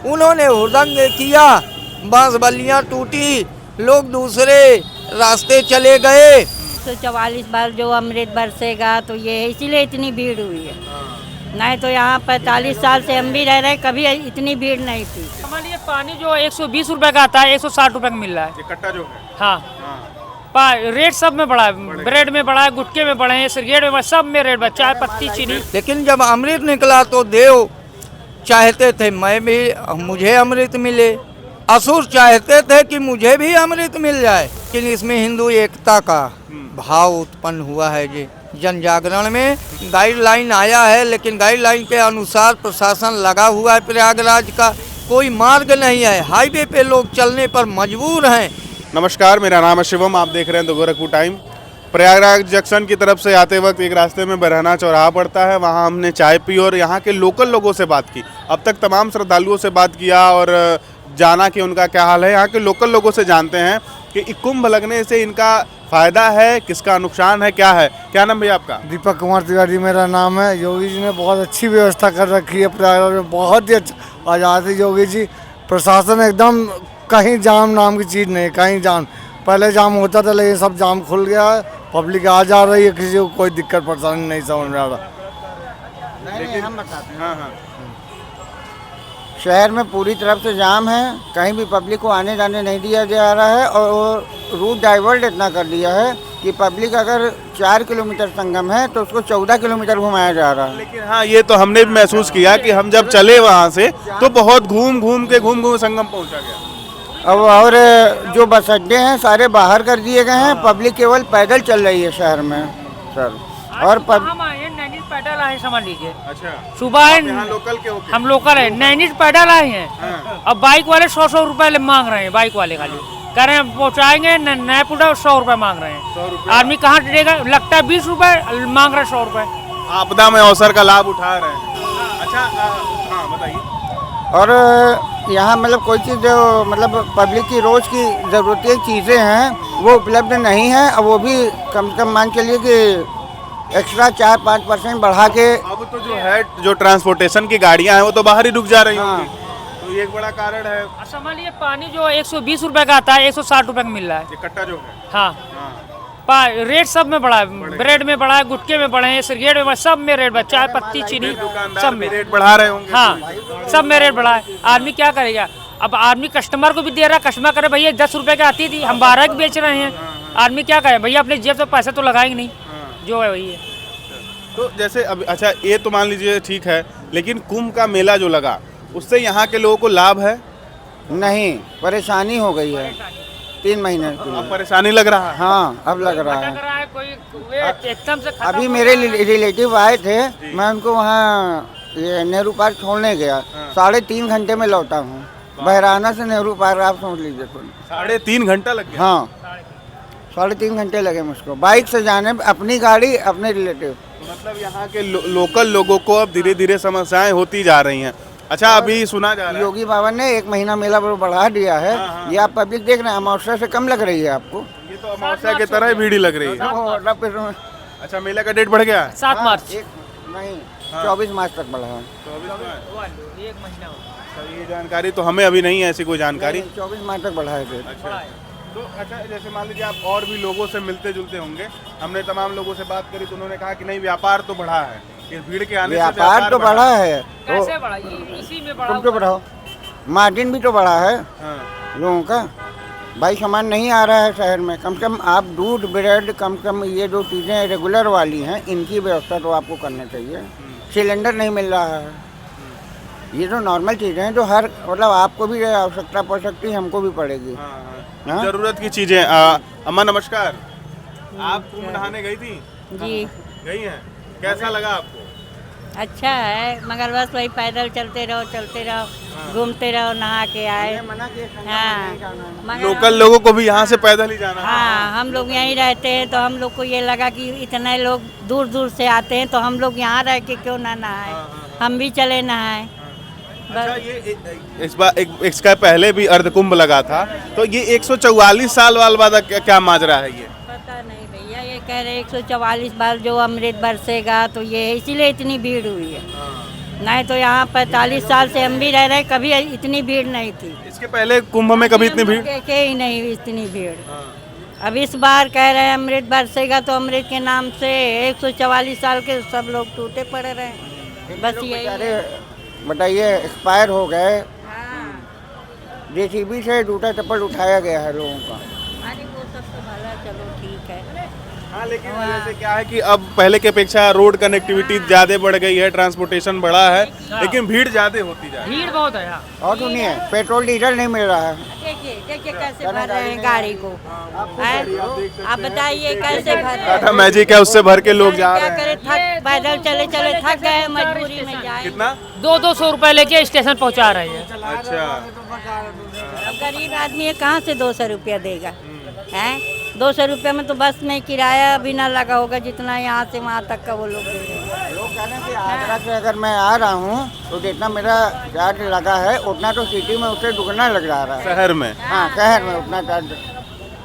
उन्होंने हुड़दंग किया, बांस बल्लियाँ टूटी, लोग दूसरे रास्ते चले गए। 144 बार जो अमृत बरसेगा तो ये है, इसीलिए इतनी भीड़ हुई है। नहीं तो यहाँ 45 साल से हम भी रह रहे, कभी इतनी भीड़ नहीं थी। हमारे लिए पानी जो 120 रुपए का आता है 160 रुपए का मिल रहा है। ये कट्टा जो है। हाँ रेट सब में बढ़ा है, ब्रेड में बढ़ा है, गुटके में बढ़े हैं, सिगरेट में, सब में रेट बढ़ा, चाय पत्ती चीनी। लेकिन जब अमृत निकला तो देव चाहते थे मुझे अमृत मिले, असुर चाहते थे कि मुझे भी अमृत मिल जाए। लेकिन इसमें हिंदू एकता का भाव उत्पन्न हुआ है। जी जन जागरण में गाइडलाइन आया है, लेकिन गाइडलाइन के अनुसार प्रशासन लगा हुआ है। प्रयागराज का कोई मार्ग नहीं है, हाईवे पे लोग चलने पर मजबूर हैं। नमस्कार, मेरा नाम है शिवम, आप देख रहे हैं the Gorakhpur time. Prayagraj junction की तरफ से आते वक्त एक रास्ते में बरहना चौराहा पड़ता है, वहाँ हमने चाय पी और यहाँ के लोकल लोगों से बात की। अब तक तमाम श्रद्धालुओं से बात किया और जाना कि उनका क्या हाल है। यहाँ के लोकल लोगों से जानते हैं कि कुंभ लगने से इनका फ़ायदा है, किसका नुकसान है, क्या है। क्या नाम भैया आपका? दीपक कुमार तिवारी मेरा नाम है। योगी जी ने बहुत अच्छी व्यवस्था कर रखी है प्रयागराज में, बहुत ही अच्छा। आजाद है योगी जी, प्रशासन एकदम, कहीं जाम नाम की चीज़ नहीं, कहीं जाम। पहले जाम होता था, लेकिन सब जाम खुल गया है, पब्लिक आ जा रही है, किसी को कोई दिक्कत परेशानी नहीं समझ में आ रहा। लेकिन हम बताते हैं, हाँ, शहर में पूरी तरफ से जाम है, कहीं भी पब्लिक को आने जाने नहीं दिया जा रहा है और रूट डाइवर्ट इतना कर दिया है कि पब्लिक अगर 4 किलोमीटर संगम है तो उसको 14 किलोमीटर घुमाया जा रहा है। लेकिन हाँ, ये तो हमने भी महसूस किया कि हम जब चले वहाँ से तो बहुत घूम घूम के संगम पहुँचा गया। अब और जो बस अड्डे हैं सारे बाहर कर दिए गए हैं, पब्लिक केवल पैदल चल रही है शहर में सर। और हम आए हैं, नैनीज पैदल आए, समझ लीजिए। अच्छा, सुबह है, यहाँ लोकल के होके? हम लोकल है, नैनीज पैदल आए हैं। हाँ। अब बाइक वाले 100 रुपए मांग रहे हैं, बाइक वाले खाली कह रहे हैं पहुँचाएंगे, नैपुरा 100 रुपए मांग रहे हैं। 100 रुपए आदमी कहाँ देगा, लगता है 20 रुपए, मांग रहे हैं 100 रुपए। आपदा में अवसर का लाभ उठा रहे हैं। अच्छा, हाँ बताइए। और यहाँ मतलब कोई चीज़ जो मतलब पब्लिक की रोज़ की ज़रूरती चीज़ें हैं वो उपलब्ध नहीं है। और वो भी कम से कम मान चलिए कि एक्स्ट्रा 4-5% बढ़ा के। अब तो जो है, जो ट्रांसपोर्टेशन की गाड़ियाँ हैं वो तो बाहर ही रुक जा रही हाँ। होंगी, तो ये एक बड़ा कारण है। समझ लीजिए पानी जो 120 रुपए का आता है 160 रुपए का मिल रहा है। ये कट्टा जो है। हाँ हाँ। रेट सब में बढ़ा है, ब्रेड में बढ़ा है, गुटके में बढ़े हैं, सिगरेट में, सब में रेट बढ़ा, चाय पत्ती चीनी दुकानदार सब भी में रेट बढ़ा रहे होंगे। हाँ सब में रेट बढ़ा है। आदमी क्या करेगा, अब आदमी कस्टमर को भी दे रहा है, कस्टमर करे भैया 10 रुपए की आती थी, हम 12 की बेच रहे हैं। आदमी क्या करे भैया, अपने जेब से पैसा तो लगाएंगे नहीं, जो है वही है। तो जैसे अब अच्छा, ये तो मान लीजिए ठीक है, लेकिन कुंभ का मेला जो लगा उससे यहाँ के लोगों को लाभ है? नहीं, परेशानी हो गई है 3 महीने के अब लिए। परेशानी लग रहा है। हाँ अब लग रहा है। कोई एकदम से अभी मेरे रिलेटिव आए थे, मैं उनको वहाँ ये नेहरू पार्क छोड़ने गया, 3.5 घंटे में लौटा हूँ। बहराना से नेहरू पार्क आप समझ लीजिए। 3.5 घंटा लग गया। हाँ 3.5 घंटे लगे मुझको बाइक से जाने, अपनी गाड़ी अपने रिलेटिव। मतलब यहाँ के लोकल लोगों को अब धीरे धीरे समस्याएं होती जा रही हैं। अच्छा, अभी सुना जा रहा है योगी बाबा ने 1 महीना मेला बढ़ा दिया है। ये आप पब्लिक देख रहे हैं, अमावस्या से कम लग रही है आपको। ये तो अमावस्या की तरह ही भीड़ ही लग रही है। अच्छा, मेला का डेट बढ़ गया है? 7 मार्च नहीं, 24 मार्च तक बढ़ा है। 1 महीना। ये जानकारी तो हमें अभी नहीं है, ऐसी कोई जानकारी। 24 मार्च तक बढ़ा है डेट। अच्छा, तो अच्छा, जैसे मान लीजिए आप और भी लोगों से मिलते जुलते होंगे, हमने तमाम लोगों से बात करी तो उन्होंने कहा कि नहीं, व्यापार तो बढ़ा है, इस भीड़ के आने से व्यापार तो बढ़ा है। कैसे बढ़ा? इसी में बढ़ा। तुम तो बढ़ाओ, मार्जिन भी तो बढ़ा है हाँ। लोगों का। भाई सामान नहीं आ रहा है शहर में, कम से कम आप दूध, ब्रेड, कम से कम ये जो चीज़ें रेगुलर वाली हैं इनकी व्यवस्था तो आपको करना चाहिए। सिलेंडर नहीं मिल रहा है, ये जो नॉर्मल चीज़ें हैं जो हर मतलब आपको भी आवश्यकता पड़ सकती है, हमको भी पड़ेगी। हाँ? जरूरत की चीजें। अम्मा नमस्कार, आप कुंभ नहाने गई थी? जी गई हैं? कैसा लगा आपको? अच्छा है, मगर बस वही पैदल चलते रहो, घूमते रहो, नहा के आए। हाँ मगर लोकल लोगों को भी यहाँ से पैदल ही जाना है? हाँ, हम लोग यहीं रहते हैं तो हम लोग को ये लगा कि इतने लोग दूर दूर से आते हैं तो हम लोग यहाँ रह के क्यों ना नहाए, हम भी चले नहाए। अच्छा, ये इस बार इसका पहले भी अर्धकुंभ लगा था, तो ये 144 साल बाद क्या माजरा है ये? पता नहीं भैया, ये कह रहे 144 बार जो अमृत बरसेगा तो ये है, इसीलिए इतनी भीड़ हुई है। नहीं तो यहाँ 45 साल से हम भी रह रहे, कभी इतनी भीड़ नहीं थी। इसके पहले कुंभ में कभी इतनी भीड़? देखे ही नहीं इतनी भीड़। अब इस बार कह रहे हैं अमृत बरसेगा, तो अमृत के नाम से 144 साल के सब लोग टूटे पड़े रहे। बस यही है। बताइए, एक्सपायर हो गए, जेसीबी से जूता चप्पल उठाया गया है लोगों का। अरे वो सब तो भला, चलो ठीक है। हाँ, लेकिन जैसे क्या है कि अब पहले की अपेक्षा रोड कनेक्टिविटी ज्यादा बढ़ गई है, ट्रांसपोर्टेशन बढ़ा है, लेकिन भीड़ ज्यादा होती जा रही है। भीड़ बहुत है यहाँ। और सुनिए, पेट्रोल डीजल नहीं मिल रहा है। देखिए कैसे भर रहे हैं गाड़ी को। आप बताइए कैसे भर रहे हैं? टाटा मैजिक है, उससे भर के लोग जा रहे क्या हैं। करें, थक पैदल चले चले थक गए, मजबूरी में जाए। कितना? 200 रुपए लेके स्टेशन पहुँचा रहे हैं। अच्छा, अब गरीब आदमी है, कहाँ से 200 रुपया देगा? हैं 200 रुपये में तो बस में किराया भी ना लगा होगा जितना यहाँ से वहाँ तक का वो लोग दे रहे हैं। लोग कह रहे हैं कि आगरा से अगर मैं आ रहा हूँ तो जितना मेरा चार्ज लगा है उतना तो सिटी में उससे दुगना लग रहा है। शहर में? हाँ, शहर में उतना चार्ज।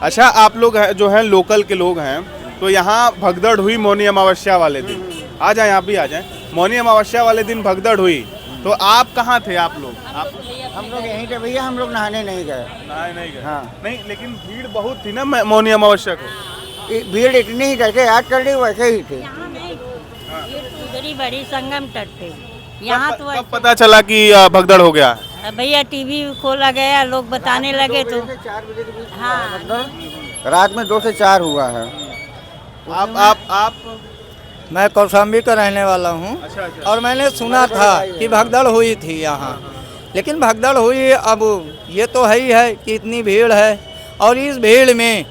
अच्छा, आप लोग जो हैं लोकल के लोग हैं, तो यहाँ भगदड़ हुई मौनी अमावस्या वाले दिन। आ जाए, आप भी आ जाए। मौनी अमावस्या वाले दिन भगदड़ हुई, तो आप कहाँ थे? आप लोग हम लोग यहीं थे भैया, हम लोग नहाने नहीं गए। नहीं गए? हाँ। नहीं, लेकिन भीड़ बहुत थी ना मौनी अमावस्या को। भीड़ इतनी ही जैसे आज चल रही वैसे ही थी। उधरी बड़ी संगम तट पे यहाँ तो कब पता चला कि भगदड़ हो गया? भैया टीवी खोला गया, लोग बताने लगे तो 4 बजे के बीच हाँ। रात में 2 से 4 हुआ है। आप मैं कौशाम्बी का रहने वाला हूँ। अच्छा। और मैंने सुना था कि भगदड़ हुई थी यहाँ, लेकिन भगदड़ हुई, अब ये तो है ही है कि इतनी भीड़ है, और इस भीड़ में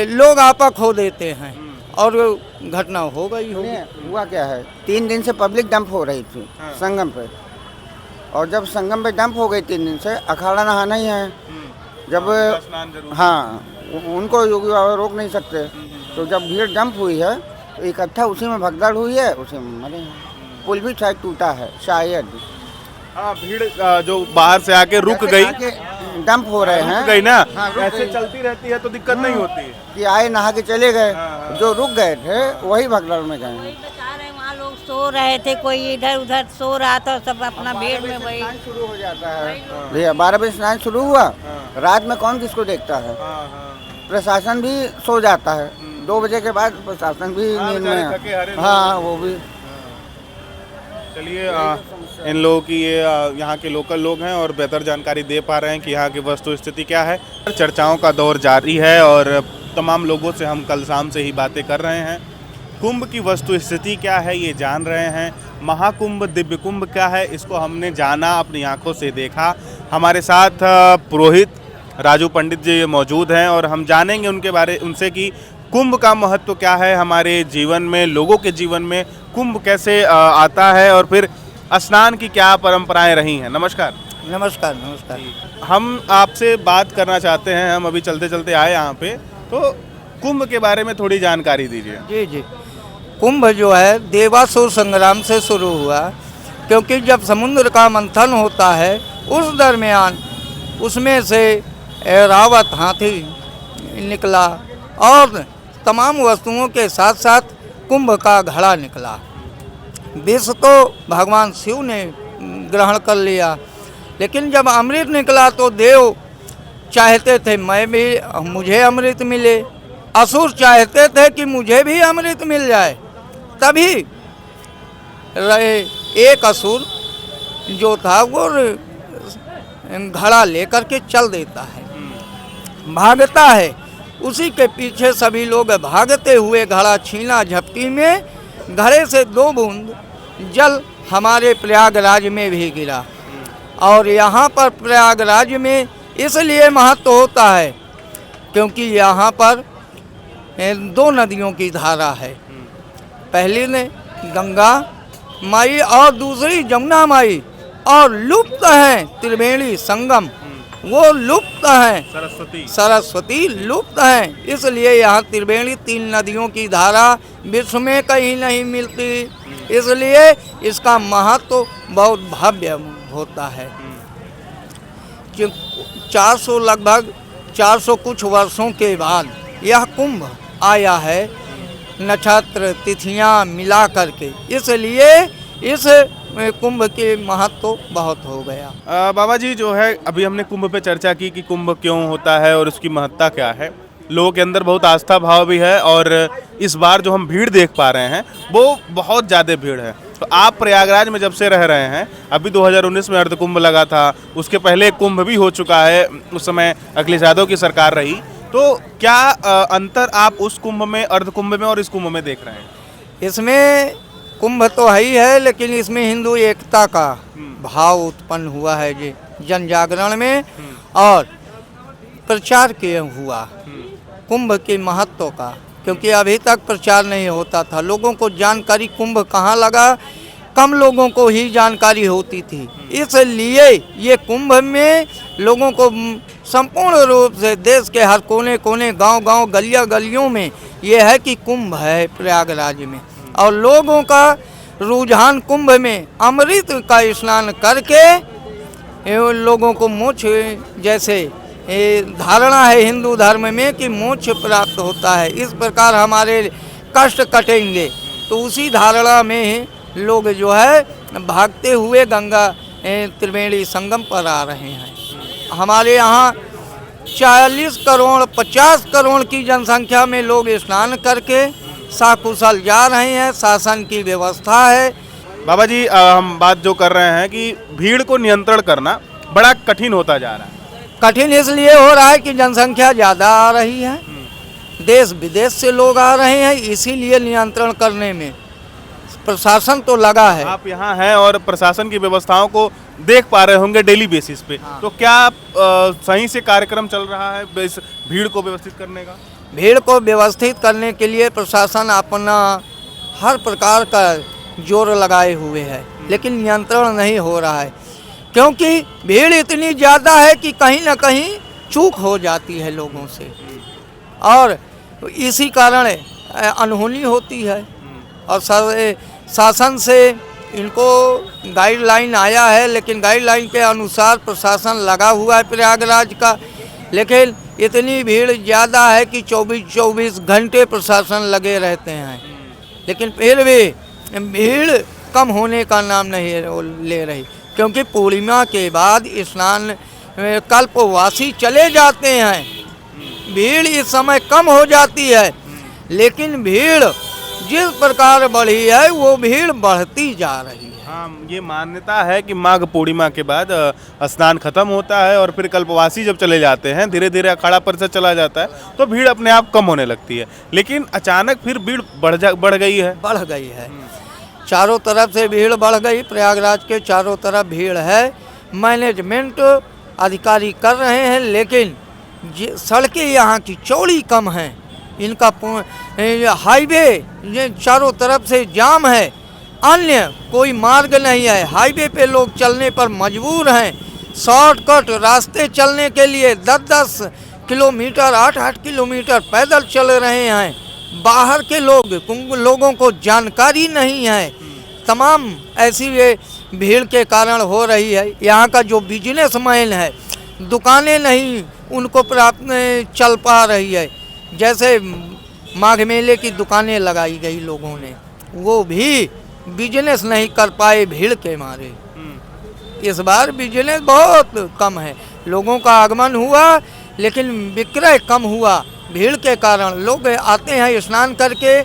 लोग आपा खो देते हैं, और घटना हो गई होगी। हुआ क्या है, 3 दिन से पब्लिक डंप हो रही थी संगम पे, और जब संगम पे डंप हो गई 3 दिन से, अखाड़ा नहाना ही है। जब हाँ, उनको योगी बाबा रोक नहीं सकते, तो जब भीड़ डंप हुई है तो इकट्ठा उसी में भगदड़ हुई है, उसी में मरे हैं। पुल भी शायद टूटा है शायद। हाँ, भीड़ जो बाहर से आके रुक गई, डंप हो रहे हैं, रुक गई ना। हाँ, रुक ऐसे गई। चलती रहती है तो दिक्कत नहीं होती है कि आए नहा के चले गए, जो रुक गए थे वही भगदड़ में गए। वही बता रहे हैं, वहाँ लोग सो रहे थे, कोई इधर उधर सो रहा था, सब अपना भीड़ में वही स्नान शुरू हो जाता है भैया। 12 बजे स्नान शुरू हुआ, रात में कौन किसको देखता है? प्रशासन भी सो जाता है, 2 बजे के बाद प्रशासन भी नींद में है। हाँ, वो भी। चलिए, इन लोगों की ये यहाँ के लोकल लोग हैं और बेहतर जानकारी दे पा रहे हैं कि यहाँ की वस्तु स्थिति क्या है। चर्चाओं का दौर जारी है और तमाम लोगों से हम कल शाम से ही बातें कर रहे हैं। कुंभ की वस्तु स्थिति क्या है ये जान रहे हैं। महाकुंभ, दिव्य कुंभ क्या है, इसको हमने जाना, अपनी आंखों से देखा। हमारे साथ पुरोहित राजू पंडित जी मौजूद हैं और हम जानेंगे उनसे कि कुंभ का महत्व क्या है हमारे जीवन में, लोगों के जीवन में कुंभ कैसे आता है, और फिर स्नान की क्या परंपराएं रही हैं। नमस्कार। नमस्कार। नमस्कार। हम आपसे बात करना चाहते हैं, हम अभी चलते चलते आए यहाँ पे, तो कुंभ के बारे में थोड़ी जानकारी दीजिए। जी जी, कुंभ जो है देवासुर संग्राम से शुरू हुआ, क्योंकि जब समुद्र का मंथन होता है उस दरमियान उसमें से ऐरावत हाथी निकला और तमाम वस्तुओं के साथ साथ कुंभ का घड़ा निकला। विष तो भगवान शिव ने ग्रहण कर लिया, लेकिन जब अमृत निकला तो देव चाहते थे मुझे अमृत मिले, असुर चाहते थे कि मुझे भी अमृत मिल जाए। तभी रहे एक असुर जो था वो घड़ा लेकर के चल देता है, भागता है, उसी के पीछे सभी लोग भागते हुए घड़ा छीना झपटी में घड़े से 2 बूंद जल हमारे प्रयागराज में भी गिरा। और यहाँ पर प्रयागराज में इसलिए महत्व होता है क्योंकि यहाँ पर 2 नदियों की धारा है। पहली ने गंगा माई और दूसरी जमुना माई, और लुप्त हैं त्रिवेणी संगम, वो लुप्त हैं, सरस्वती लुप्त हैं। इसलिए यहाँ त्रिवेणी 3 नदियों की धारा विश्व में कहीं नहीं मिलती, इसलिए इसका महत्व बहुत भव्य होता है। 400 लगभग 400 कुछ वर्षों के बाद यह कुंभ आया है, नक्षत्र तिथियां मिला करके। इसलिए इस कुंभ के महत्व बहुत हो गया। बाबा जी जो है अभी हमने कुंभ पे चर्चा की कि कुंभ क्यों होता है और उसकी महत्ता क्या है। लोगों के अंदर बहुत आस्था भाव भी है और इस बार जो हम भीड़ देख पा रहे हैं वो बहुत ज़्यादा भीड़ है। तो आप प्रयागराज में जब से रह रहे हैं, अभी 2019 में अर्ध कुंभ लगा था, उसके पहले एक कुंभ भी हो चुका है, उस समय अखिलेश यादव की सरकार रही, तो क्या अंतर आप उस कुंभ में, अर्ध कुंभ में और इस कुंभ में देख रहे हैं? इसमें कुंभ तो है ही है, लेकिन इसमें हिंदू एकता का भाव उत्पन्न हुआ है जी, जन जागरण में और प्रचार के हुआ कुंभ के महत्व का, क्योंकि अभी तक प्रचार नहीं होता था। लोगों को जानकारी कुंभ कहाँ लगा, कम लोगों को ही जानकारी होती थी। इसलिए ये कुंभ में लोगों को संपूर्ण रूप से देश के हर कोने कोने, गांव-गांव, गलियों में ये है कि कुंभ है प्रयागराज में, और लोगों का रुझान कुंभ में अमृत का स्नान करके लोगों को मोक्ष, जैसे धारणा है हिंदू धर्म में कि मोक्ष प्राप्त होता है, इस प्रकार हमारे कष्ट कटेंगे, तो उसी धारणा में लोग जो है भागते हुए गंगा त्रिवेणी संगम पर आ रहे हैं। हमारे यहाँ 40 करोड़ 50 करोड़ की जनसंख्या में लोग स्नान करके सकुशल जा रहे हैं। शासन की व्यवस्था है। बाबा जी हम बात जो कर रहे हैं कि भीड़ को नियंत्रण करना बड़ा कठिन होता जा रहा है। कठिन इसलिए हो रहा है कि जनसंख्या ज़्यादा आ रही है, देश विदेश से लोग आ रहे हैं, इसीलिए नियंत्रण करने में प्रशासन तो लगा है। आप यहाँ हैं और प्रशासन की व्यवस्थाओं को देख पा रहे होंगे डेली बेसिस पे, तो क्या सही से कार्यक्रम चल रहा है इस भीड़ को व्यवस्थित करने का? भीड़ को व्यवस्थित करने के लिए प्रशासन अपना हर प्रकार का जोर लगाए हुए है, लेकिन नियंत्रण नहीं हो रहा है, क्योंकि भीड़ इतनी ज़्यादा है कि कहीं ना कहीं चूक हो जाती है लोगों से, और इसी कारण अनहोनी होती है। और शासन से इनको गाइडलाइन आया है, लेकिन गाइडलाइन के अनुसार प्रशासन लगा हुआ है प्रयागराज का, लेकिन इतनी भीड़ ज़्यादा है कि 24 घंटे प्रशासन लगे रहते हैं, लेकिन फिर भी भीड़ कम होने का नाम नहीं ले रही, क्योंकि पूर्णिमा के बाद स्नान कल्पवासी चले जाते हैं, भीड़ इस समय कम हो जाती है, लेकिन भीड़ जिस प्रकार बढ़ी है वो भीड़ बढ़ती जा रही है। हाँ, ये मान्यता है कि माघ पूर्णिमा के बाद स्नान खत्म होता है और फिर कल्पवासी जब चले जाते हैं, धीरे धीरे अखाड़ा पर से चला जाता है, तो भीड़ अपने आप कम होने लगती है, लेकिन अचानक फिर भीड़ बढ़ गई है। चारों तरफ से भीड़ बढ़ गई, प्रयागराज के चारों तरफ भीड़ है। मैनेजमेंट अधिकारी कर रहे हैं, लेकिन सड़कें यहाँ की चौड़ी कम हैं, इनका हाईवे चारों तरफ से जाम है, अन्य कोई मार्ग नहीं है, हाईवे पे लोग चलने पर मजबूर हैं। शॉर्टकट रास्ते चलने के लिए 10-10 किलोमीटर 8-8 किलोमीटर पैदल चल रहे हैं। बाहर के लोगों को जानकारी नहीं है, तमाम ऐसी भीड़ के कारण हो रही है। यहाँ का जो बिजनेसमैन है, दुकानें नहीं उनको प्राप्त चल पा रही है, जैसे माघ मेले की दुकानें लगाई गई लोगों ने, वो भी बिजनेस नहीं कर पाए भीड़ के मारे। इस बार बिजनेस बहुत कम है, लोगों का आगमन हुआ लेकिन विक्रय कम हुआ भीड़ के कारण। लोग आते हैं स्नान करके,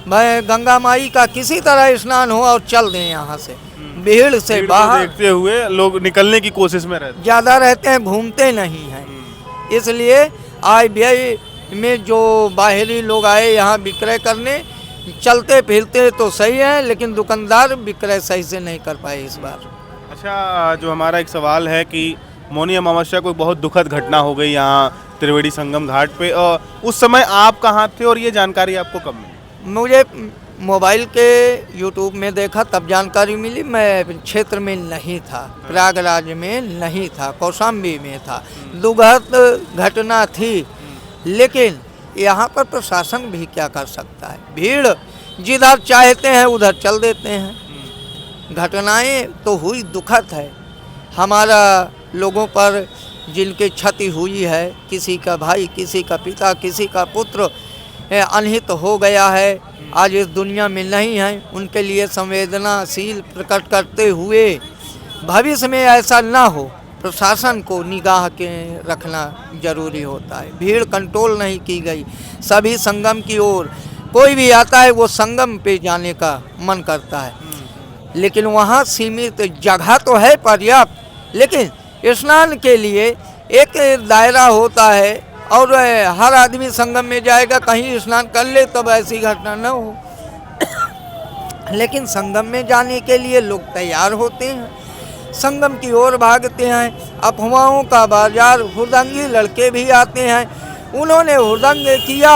भाई गंगा माई का किसी तरह स्नान हो और चल दें यहाँ से, भीड़ से बाहर देखते हुए लोग निकलने की कोशिश में ज़्यादा रहते हैं, घूमते नहीं हैं। इसलिए आय व्यय में जो बाहरी लोग आए यहाँ विक्रय करने, चलते फिरते तो सही है, लेकिन दुकानदार विक्रय सही से नहीं कर पाए इस बार। अच्छा, जो हमारा एक सवाल है कि मौनी अमावस्या को बहुत दुखद घटना हो गई यहाँ त्रिवेणी संगम घाट पे, और उस समय आप कहाँ थे और ये जानकारी आपको कब मिली? मुझे मोबाइल के यूट्यूब में देखा तब जानकारी मिली। मैं क्षेत्र में नहीं था, प्रयागराज में नहीं था, कौशाम्बी में था। दुखद घटना थी, लेकिन यहाँ पर प्रशासन भी क्या कर सकता है, भीड़ जिधर चाहते हैं उधर चल देते हैं। घटनाएं तो हुई दुखद है, हमारा लोगों पर जिनके क्षति हुई है, किसी का भाई, किसी का पिता, किसी का पुत्र अनहित हो गया है, आज इस दुनिया में नहीं हैं, उनके लिए संवेदनाशील प्रकट करते हुए भविष्य में ऐसा ना हो, प्रशासन को निगाह के रखना जरूरी होता है। भीड़ कंट्रोल नहीं की गई, सभी संगम की ओर, कोई भी आता है वो संगम पे जाने का मन करता है, लेकिन वहाँ सीमित जगह तो है पर्याप्त, लेकिन स्नान के लिए एक दायरा होता है और हर आदमी संगम में जाएगा, कहीं स्नान कर ले तब ऐसी घटना न हो। लेकिन संगम में जाने के लिए लोग तैयार होते हैं, संगम की ओर भागते हैं। अफवाहों का बाजार, हुड़दंगी लड़के भी आते हैं, उन्होंने हुड़दंग किया,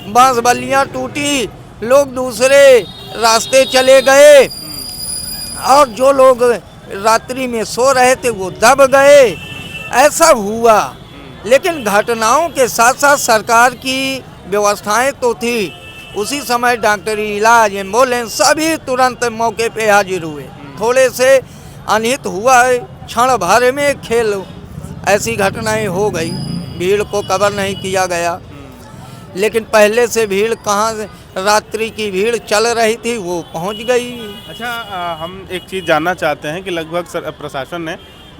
बांस बल्लियाँ टूटी, लोग दूसरे रास्ते चले गए और जो लोग रात्रि में सो रहे थे वो दब गए, ऐसा हुआ। लेकिन घटनाओं के साथ साथ सरकार की व्यवस्थाएं तो थी, उसी समय डॉक्टरी इलाज, एम्बुलेंस सभी तुरंत मौके पे हाजिर हुए। थोड़े से अनहित हुआ है, क्षण भर में खेल ऐसी घटनाएं हो गई, भीड़ को कवर नहीं किया गया। लेकिन पहले से भीड़ कहाँ, रात्रि की भीड़ चल रही थी वो पहुंच गई। अच्छा, हम एक चीज़ जानना चाहते हैं कि लगभग प्रशासन ने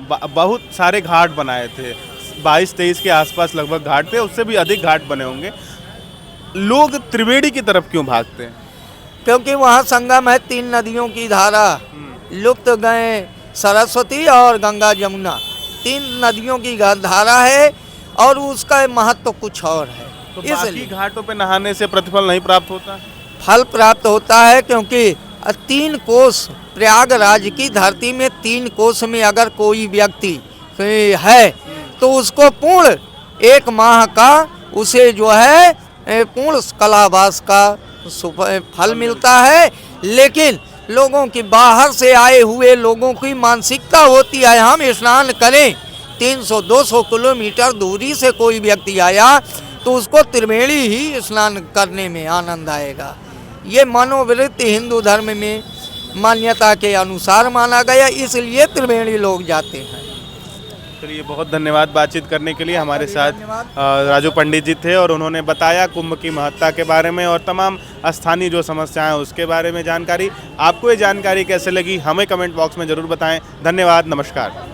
बहुत सारे घाट बनाए थे, 22-23 के आसपास लगभग घाट थे, उससे भी अधिक घाट बने होंगे। लोग त्रिवेणी की तरफ क्यों भागते हैं? क्योंकि वहाँ संगम है, 3 नदियों की धारा, लुप्त गए सरस्वती और गंगा जमुना, 3 नदियों की धारा है और उसका महत्व कुछ और है। तो बाकी घाटों पे नहाने से प्रतिफल नहीं प्राप्त होता? फल प्राप्त होता है, क्योंकि 3 कोस प्रयागराज की धरती में, 3 कोस में अगर कोई व्यक्ति है तो उसको पूर्ण 1 माह का उसे जो है पूर्ण कलावास का फल मिलता है। लेकिन लोगों की, बाहर से आए हुए लोगों की मानसिकता होती है हम स्नान करें, 300-200 किलोमीटर दूरी से कोई व्यक्ति आया तो उसको त्रिवेणी ही स्नान करने में आनंद आएगा। ये मनोवृत्ति हिंदू धर्म में मान्यता के अनुसार माना गया, इसलिए त्रिवेणी लोग जाते हैं। चलिए, बहुत धन्यवाद बातचीत करने के लिए। हमारे साथ राजू पंडित जी थे और उन्होंने बताया कुंभ की महत्ता के बारे में और तमाम स्थानीय जो समस्याएं उसके बारे में जानकारी। आपको ये जानकारी कैसे लगी हमें कमेंट बॉक्स में ज़रूर बताएं। धन्यवाद, नमस्कार।